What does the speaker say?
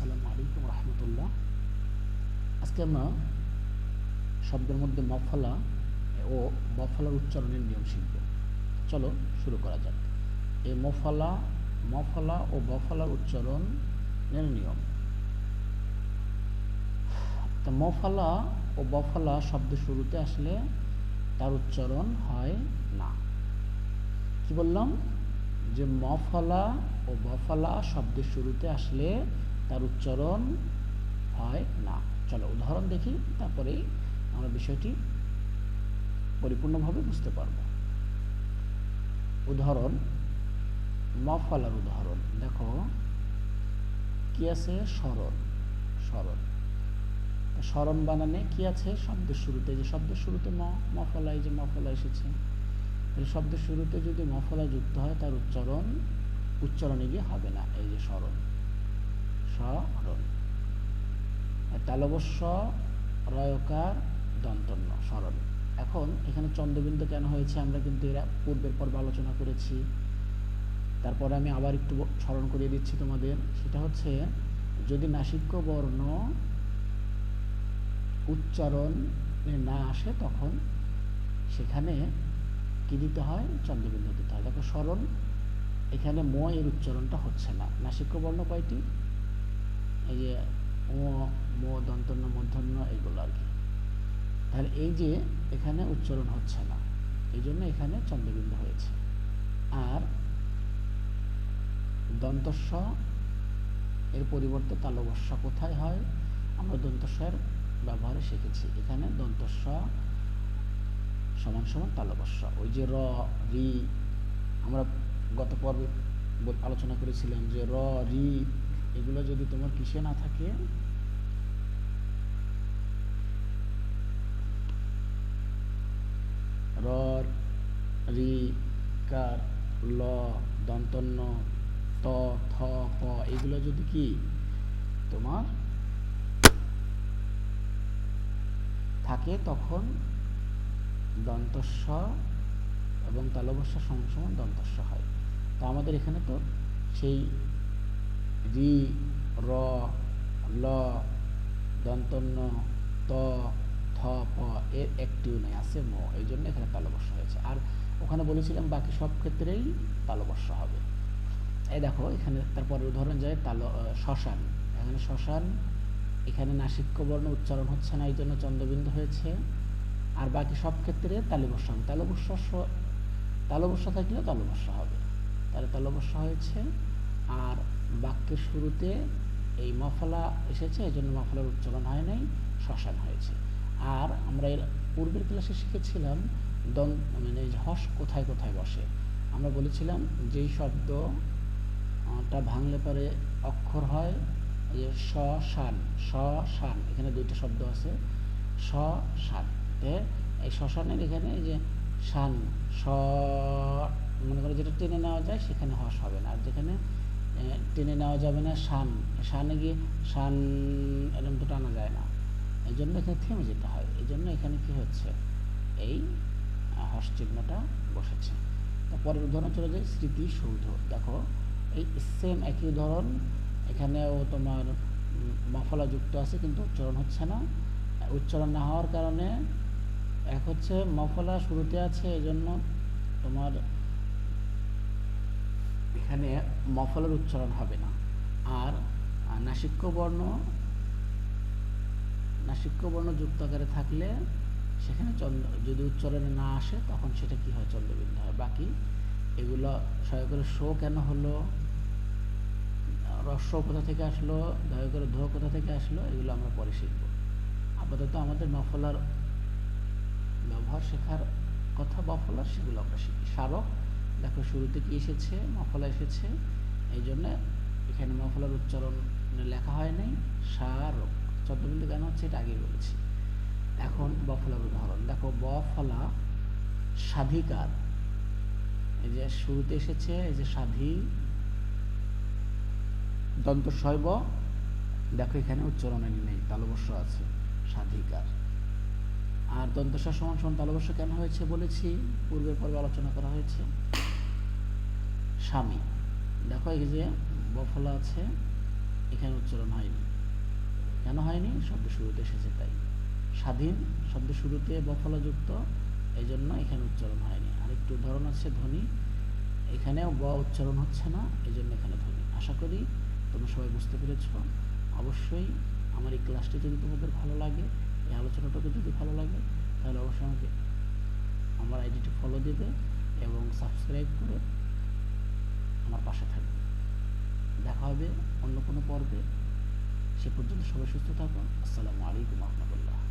আসসালামু আলাইকুম রহমতুল্লাহ। আজকে আমরা শব্দের মধ্যে মফলা ও বফলার উচ্চারণের নিয়ম শিখব। চলো শুরু করা যাক। এই মফলা ও বফলার উচ্চারণের নিয়ম। তা মফলা ও বফলা শব্দের শুরুতে আসলে তার উচ্চারণ হয় না। কি বললাম? যে মফলা ও বফলা শব্দের শুরুতে আসলে তার উচ্চারণ হয় না। চলো উদাহরণ দেখি, তারপরেই আমরা বিষয়টি পরিপূর্ণভাবে বুঝতে পারব। উদাহরণ, মফলার উদাহরণ দেখো কি আছে? স্মরণ। স্মরণ স্মরণ বানানে কি আছে? শব্দের শুরুতে, যে শব্দের শুরুতে মফলা, এই যে মফলা এসেছে, শব্দের শুরুতে যদি মফলা যুক্ত হয় তার উচ্চারণে গিয়ে হবে না। এই যে স্মরণ, স্মরণ। তালবস্য রয়কার দন্তন্য, স্মরণ। এখন এখানে চন্দ্রবিন্দু কেন হয়েছে আমরা কিন্তু এরা পূর্বের পর্বে আলোচনা করেছি। তারপরে আমি আবার একটু স্মরণ করিয়ে দিচ্ছি তোমাদের। সেটা হচ্ছে, যদি নাসিক্য বর্ণ উচ্চারণে না আসে তখন সেখানে কি দিতে হয়? চন্দ্রবিন্দু দিতে হয়। দেখো স্মরণ, এখানে ম এর উচ্চারণটা হচ্ছে না। নাসিক্য বর্ণ কয়টি? এই যে ম, দন্তন্য, মূর্ধন্য, এগুলো আর কি। তাহলে এই যে এখানে উচ্চারণ হচ্ছে না, এই জন্য এখানে চন্দ্রবিন্দু হয়েছে। আর দন্তস্ব এর পরিবর্তে তালবস্য কোথায় হয়? আমরা দন্তস্বয়ের ব্যবহারে শিখেছি। এখানে দন্তস্ব সমান সমান তালবস্য। ওই যে র, রি, আমরা গত পর্বে আলোচনা করেছিলাম যে র, রি এগুলো যদি তোমার কিসে না থাকে, র, রি, কার, ল, দন্তন্য, ত, থ, প এগুলো যদি কি তোমার থাকে তখন দন্তস্ব এবং তালবস্য সমান সমান দন্তস্ব হয়। তো আমাদের এখানে তো সেই রি, র, ল, দন্তন্য, ত, থ, প এর একটিও নেই, আছে ম, এই জন্য এখানে তালবস্য হয়েছে। আর ওখানে বলেছিলাম বাকি সব ক্ষেত্রেই তালবস্য হবে। এই দেখো এখানে তারপরে উদাহরণ যায় শ্মশান। এখানে শ্মশান, এখানে নাসিক্য বর্ণ উচ্চারণ হচ্ছে না, এই জন্য চন্দ্রবিন্দু হয়েছে। আর বাকি সব ক্ষেত্রে তালবস্য হবে। তালবস্য থাকলেও তালবস্য হবে, তাহলে তালবস্য হয়েছে। আর বাক্যের শুরুতে এই মফলা এসেছে, এই জন্য মফলার উচ্চারণ হয় নাই, শ্মশান হয়েছে। আর আমরা এর পূর্বের ক্লাসে শিখেছিলাম মানে হস কোথায় কোথায় বসে। আমরা বলেছিলাম যেই শব্দটা ভাঙলে পরে অক্ষর হয় যে শ্মশান, শ্মশান, এখানে দুইটা শব্দ আছে, শ্মশান। এই শ্মশানের এখানে এই যে শান, স, মনে করো যেটা টেনে নেওয়া যায় সেখানে হস হবে না। আর যেখানে টেনে নেওয়া যাবে না, শান, শানে গিয়ে শান এরকম তো টানা যায় না, এই জন্য এখানে থেমে যেতে হয়। এই জন্য এখানে কি হচ্ছে? এই হস চিহ্নটা বসেছে। তারপরের উদাহরণ চলে যায় স্মৃতিসৌধ। দেখো এই সেম একই উদাহরণ, এখানেও তোমার মফলা যুক্ত আছে কিন্তু উচ্চারণ হচ্ছে না। উচ্চারণ না হওয়ার কারণে এক হচ্ছে মফলা শুরুতে আছে, এই জন্য তোমার এখানে মফলার উচ্চারণ হবে না। আর নাসিক্য বর্ণ যুক্ত আকারে থাকলে সেখানে যদি উচ্চারণে না আসে তখন সেটা কি হয়? চন্দ্রবিন্দু হয়। বাকি এগুলো সহায় করে শো কেন হলো, রস্য কোথা থেকে আসলো, দয়া করে ধ কোথা থেকে আসলো, এগুলো আমরা পরে শিখব। আপাতত আমাদের মফলার ব্যবহার শেখার কথা, বফলার সেগুলো আমরা শিখি। স্মারক, দেখো শুরুতে কি এসেছে? মফলা এসেছে, এই জন্য এখানে মফলার উচ্চারণ লেখা হয় নাই, স্মারক। চন্দ্রবিন্দু কেন হচ্ছে এটা আগেই বলেছি। এখন বফলার উদাহরণ দেখো, বফলা স্বাধিকার, এই যে শুরুতে এসেছে, এই যে স্বাধী, দন্ত শৈব, দেখো এখানে উচ্চারণে নেই, তালবস্য আছে, স্বাধিকার। আর দন্তস্ব সমান সমান তালবস্য কেন হয়েছে বলেছি, পূর্বের পর্বে আলোচনা করা হয়েছে। স্বামী, দেখো এই যে বফলা আছে, এখানে উচ্চারণ হয়নি। কেন হয়নি? শব্দ শুরুতে এসেছে তাই। স্বাধীন শব্দ শুরুতে বফলাযুক্ত, এই জন্য এখানে উচ্চারণ হয়নি। আরেকটি উদাহরণ আছে ধ্বনি, এখানেও ব উচ্চারণ হচ্ছে না, এই জন্য এখানে ধ্বনি। আশা করি তোমরা সবাই বুঝতে পেরেছ। অবশ্যই আমার এই ক্লাসটি যদি তোমাদের ভালো লাগে, এই আলোচনাটাকে যদি ভালো লাগে, তাহলে অবশ্যই আমাকে আমার আইডিটি ফলো দেবে এবং সাবস্ক্রাইব করে আমার পাশে থাকবে। দেখা হবে অন্য কোনো পর্বে। সে পর্যন্ত সবাই সুস্থ থাকুন। আসসালামু আলাইকুম রহমতুল্লাহ।